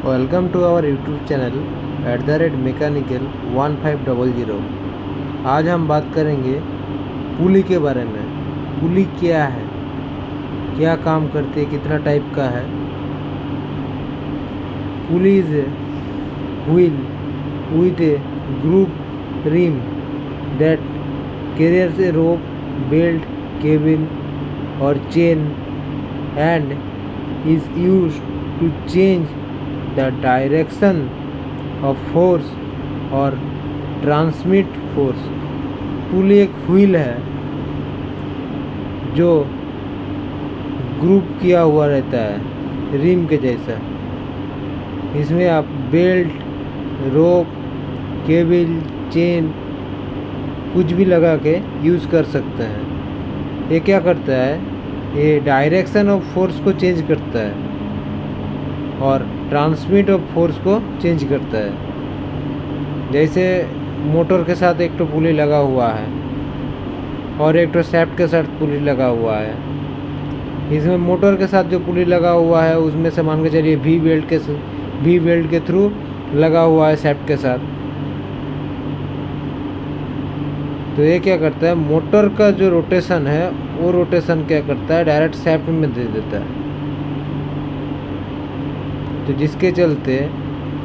Welcome to our YouTube channel @mechanical1500। आज हम बात करेंगे पुली के बारे में। पुली क्या है, क्या काम करती है, कितना टाइप का है। Pulley is a wheel with a group rim that carries a rope, belt, cable or chain and is used to change the direction of force or transmit force। पुली एक व्हील है जो ग्रुप किया हुआ रहता है rim के जैसा। इसमें आप बेल्ट, रोप, केबल, चेन कुछ भी लगा के यूज़ कर सकते हैं। ये क्या करता है, ये डायरेक्शन ऑफ फोर्स को चेंज करता है और ट्रांसमिट ऑफ फोर्स को चेंज करता है। जैसे मोटर के साथ एक तो पुली लगा हुआ है और एक तो शैफ्ट के साथ पुली लगा हुआ है। इसमें मोटर के साथ जो पुली लगा हुआ है उसमें से मान के चलिए वी बेल्ट के थ्रू लगा हुआ है शैफ्ट के साथ। तो ये क्या करता है, मोटर का जो रोटेशन है वो रोटेशन क्या करता है, डायरेक्ट शैफ्ट में दे देता है। तो जिसके चलते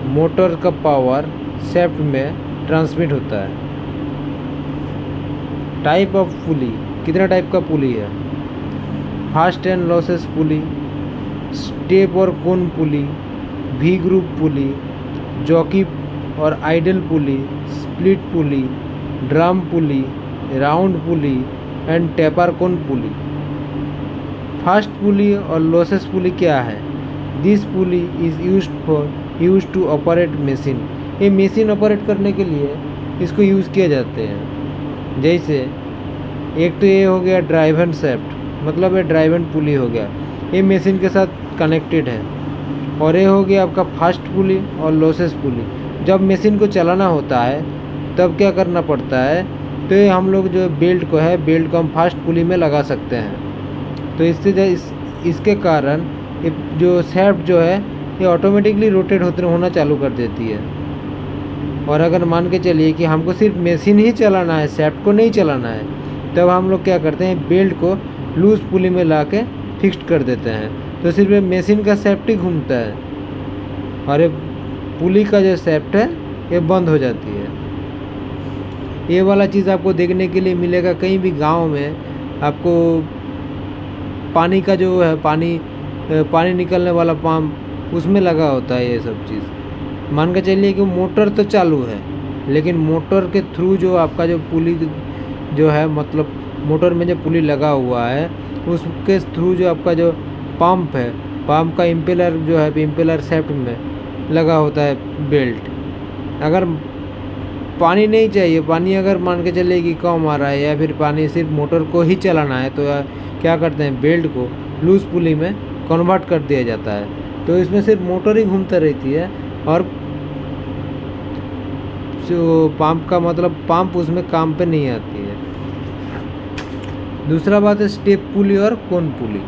मोटर का पावर शैफ्ट में ट्रांसमिट होता है। टाइप ऑफ पुली, कितना टाइप का पुली है। Fast and losses pulley, step और cone pulley, V group pulley, jockey और idle pulley, split pulley, drum pulley, round pulley and taper cone pulley. Fast pulley और losses pulley क्या है। This pulley is used to operate machine. ये machine operate करने के लिए इसको use किए जाते हैं। जैसे एक तो ये हो गया ड्राइवन शैफ्ट, मतलब ये ड्राइवन पुली हो गया, ये मशीन के साथ कनेक्टेड है। और ये हो गया आपका फास्ट पुली और लॉसेस पुली। जब मशीन को चलाना होता है तब क्या करना पड़ता है, तो ये हम लोग जो बेल्ट को हम फास्ट पुली में लगा सकते हैं। तो इसके कारण ये जो शैफ्ट जो है ये ऑटोमेटिकली रोटेट होना चालू कर देती है। और अगर मान के चलिए कि हमको सिर्फ मशीन ही चलाना है, शैफ्ट को नहीं चलाना है, तब हम लोग क्या करते हैं, बेल्ट को लूज पुली में ला के फिक्स्ड कर देते हैं। तो सिर्फ मशीन का शैफ्ट ही घूमता है और ये पुली का जो शैफ्ट है ये बंद हो जाती है। ये वाला चीज़ आपको देखने के लिए मिलेगा कहीं भी गांव में। आपको पानी का जो है पानी निकलने वाला पंप उसमें लगा होता है ये सब चीज़। मान के चलिए कि मोटर तो चालू है, लेकिन मोटर के थ्रू जो आपका जो पुली जो है, मतलब मोटर में जो पुली लगा हुआ है उसके थ्रू जो आपका जो पंप है, पंप का इम्पेलर जो है, इम्पेलर शैफ्ट में लगा होता है बेल्ट। अगर पानी नहीं चाहिए, पानी अगर मान के चलिए कि कम आ रहा है या फिर पानी सिर्फ मोटर को ही चलाना है, तो क्या करते हैं, बेल्ट को लूज पुली में कन्वर्ट कर दिया जाता है। तो इसमें सिर्फ मोटर ही घूमता रहती है और जो पंप का मतलब पंप उसमें काम पे नहीं आती है। दूसरा बात है स्टेप पुली और cone pulley.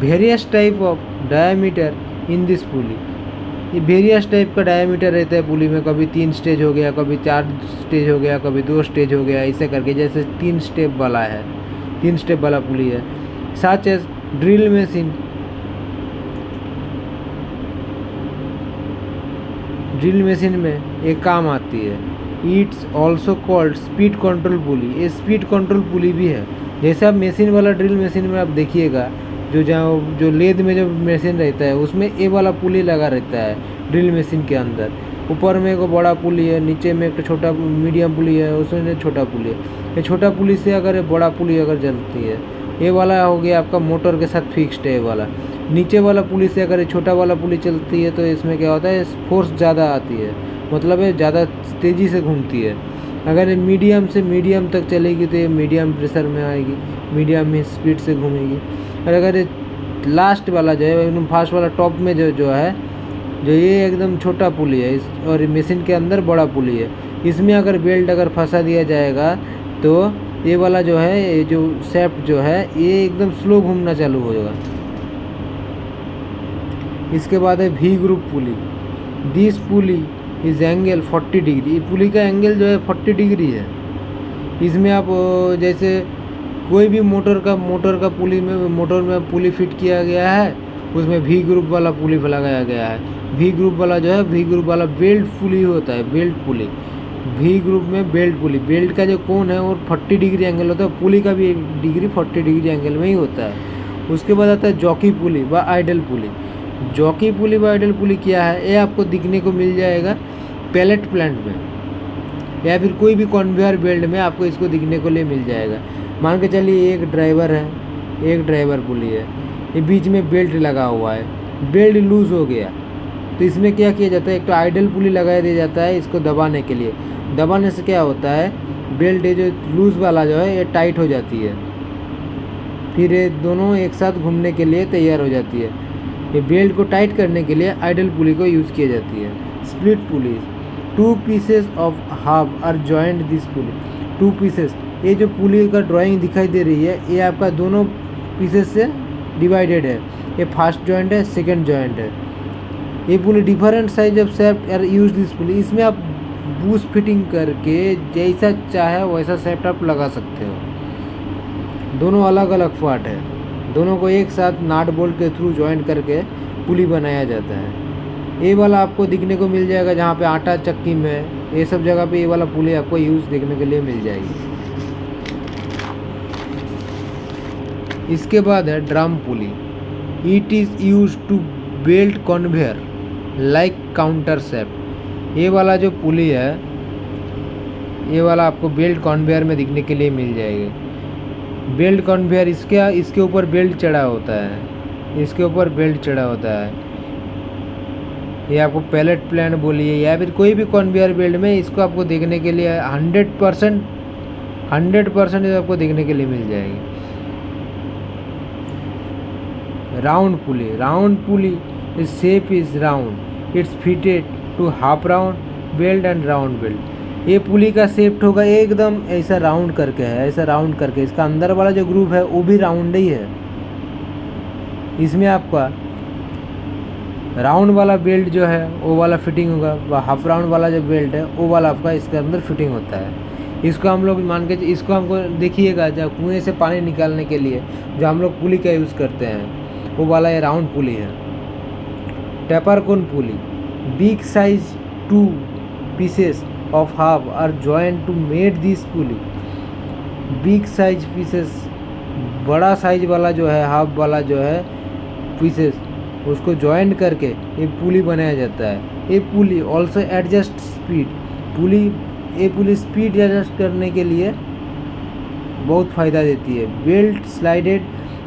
Various type of diameter in this pulley. ये वेरियस टाइप का डायमीटर रहता है पुली में। कभी 3 स्टेज हो गया, कभी 4 स्टेज हो गया, कभी 2 स्टेज हो गया, ऐसे करके। जैसे 3 स्टेप वाला है, 3 स्टेप वाला पुली है। Such as drill machine, drill machine में एक काम आती है। It's also called speed control pulley. ये स्पीड कंट्रोल पुली भी है। जैसे आप मशीन वाला ड्रिल मशीन में आप देखिएगा, जो लेद में जो मशीन रहता है उसमें ए वाला पुली लगा रहता है ड्रिल मशीन के अंदर। ऊपर में एक बड़ा पुली है, नीचे में एक छोटा मीडियम पुली है, उसमें छोटा पुली है। ये छोटा पुली से अगर ये बड़ा पुली अगर चलती है, ये वाला हो गया आपका मोटर के साथ फिक्स्ड है। ये वाला नीचे वाला पुली से अगर ये छोटा वाला पुली चलती है तो इसमें क्या होता है, फोर्स ज़्यादा आती है, मतलब ये ज़्यादा तेज़ी से घूमती है। अगर ये मीडियम से मीडियम तक चलेगी तो ये मीडियम प्रेशर में आएगी, मीडियम में स्पीड से घूमेगी। और अगर ये लास्ट वाला जो है एकदम फास्ट वाला टॉप में जो है, जो ये एकदम छोटा पुली है और मशीन के अंदर बड़ा पुली है, इसमें अगर बेल्ट अगर फंसा दिया जाएगा तो ये वाला जो है, ये जो शैफ्ट जो है ये एकदम स्लो घूमना चालू हो जाएगा। इसके बाद है V group pulley. This pulley is angle 40 degree. Pulley का एंगल जो है 40 डिग्री है। इसमें आप जैसे कोई भी मोटर का पुली में मोटर में पुली फिट किया गया है, उसमें वी ग्रुप वाला पुली लगाया गया है। वी ग्रुप वाला जो है, वी ग्रुप वाला बेल्ट पुली होता है, बेल्ट पुली। वी ग्रुप में बेल्ट पुली, बेल्ट का जो कोण है वो 40 डिग्री एंगल होता है, पुली का भी एक डिग्री 40 डिग्री एंगल में ही होता है। उसके बाद आता है जॉकी पुली व आइडल पुली। जॉकी पुली व आइडल पुली क्या है, ये आपको दिखने को मिल जाएगा पैलेट प्लांट में या फिर कोई भी कन्वेयर बेल्ट में आपको इसको दिखने को लिए मिल जाएगा। मान के चलिए एक ड्राइवर है, एक ड्राइवर पुली है, ये बीच में बेल्ट लगा हुआ है, बेल्ट लूज़ हो गया तो इसमें क्या किया जाता है, एक तो आइडल पुली लगा दिया जाता है इसको दबाने के लिए। दबाने से क्या होता है, बेल्ट ये जो लूज़ वाला जो है ये टाइट हो जाती है, फिर ये दोनों एक साथ घूमने के लिए तैयार हो जाती है। ये बेल्ट को टाइट करने के लिए आइडल पुली को यूज़ की जाती है। Split pulley, 2 pieces of half are joint this pulley. 2 pieces, ये जो पुली का ड्राइंग दिखाई दे रही है ये आपका दोनों पीसेस से डिवाइडेड है। ये फर्स्ट जॉइंट है, सेकंड जॉइंट है। ये pulley different size of shaft are use this pulley. इसमें आप बूस्ट फिटिंग करके जैसा चाहे वैसा शेफ्ट आप लगा सकते हो। दोनों अलग अलग पार्ट है, दोनों को एक साथ नाट बोल्ट के थ्रू जॉइंट करके पुली बनाया जाता है। ये वाला आपको दिखने को मिल जाएगा जहाँ पे आटा चक्की में, ये सब जगह पे ये वाला पुली आपको यूज़ देखने के लिए मिल जाएगी। इसके बाद है drum pulley. It is use to belt conveyor like counter shaft. ये वाला जो पुली है, ये वाला आपको बेल्ट कन्वेयर में दिखने के लिए मिल जाएगी। बेल्ट कन्वेयर इसके ऊपर बेल्ट चढ़ा होता है, इसके ऊपर बेल्ट चढ़ा होता है। ये आपको पैलेट प्लांट बोलिए या फिर कोई भी कन्वेयर बेल्ट में इसको आपको देखने के लिए 100% आपको देखने के लिए मिल जाएगी। Round pulley, round pulley is shape is round, its fitted to half round belt and round belt. ये पुली का शेप होगा एकदम ऐसा राउंड करके है, ऐसा राउंड करके। इसका अंदर वाला जो ग्रुप है वो भी राउंड ही है। इसमें आपका राउंड वाला बेल्ट जो है वो वाला फिटिंग होगा, हाफ राउंड वाला जो बेल्ट है वो वाला आपका इसके अंदर फिटिंग होता है। इसको हम लोग मान के, इसको हमको देखिएगा जब कुएं से पानी निकालने के लिए जो हम लोग पुली का यूज़ करते हैं वो वाला ये राउंड पुली है। Taper cone pulley, big size 2 pieces of half are joint to made this pulley. Big size pieces, बड़ा साइज वाला जो है, हाफ वाला जो है पीसेस, उसको जॉइंट करके ये पुली बनाया जाता है। ये पुली ऑल्सो एडजस्ट स्पीड, ये पुली स्पीड एडजस्ट करने के लिए बहुत फ़ायदा देती है। Belt slided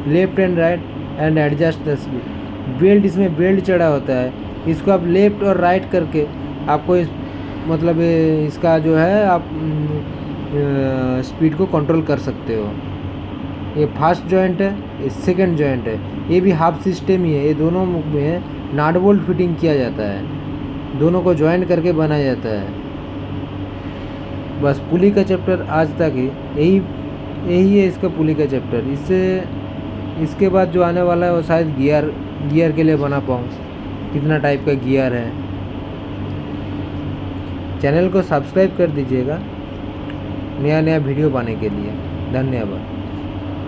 left and right and adjust the speed. Belt, इसमें बेल्ट चढ़ा होता है, इसको आप लेफ्ट और राइट करके आपको मतलब इसका जो है आप स्पीड को कंट्रोल कर सकते हो। ये फर्स्ट जॉइंट है, ये सेकंड जॉइंट है, ये भी हाफ सिस्टम ही है। ये दोनों में नाट बोल्ट फिटिंग किया जाता है, दोनों को जॉइंट करके बनाया जाता है। बस पुली का चैप्टर आज तक ही यही है इसका पुली का चैप्टर। इसके बाद जो आने वाला है वो शायद गियर के लिए बना पाऊँ, कितना टाइप का गियर है। चैनल को सब्सक्राइब कर दीजिएगा नया वीडियो पाने के लिए। धन्यवाद।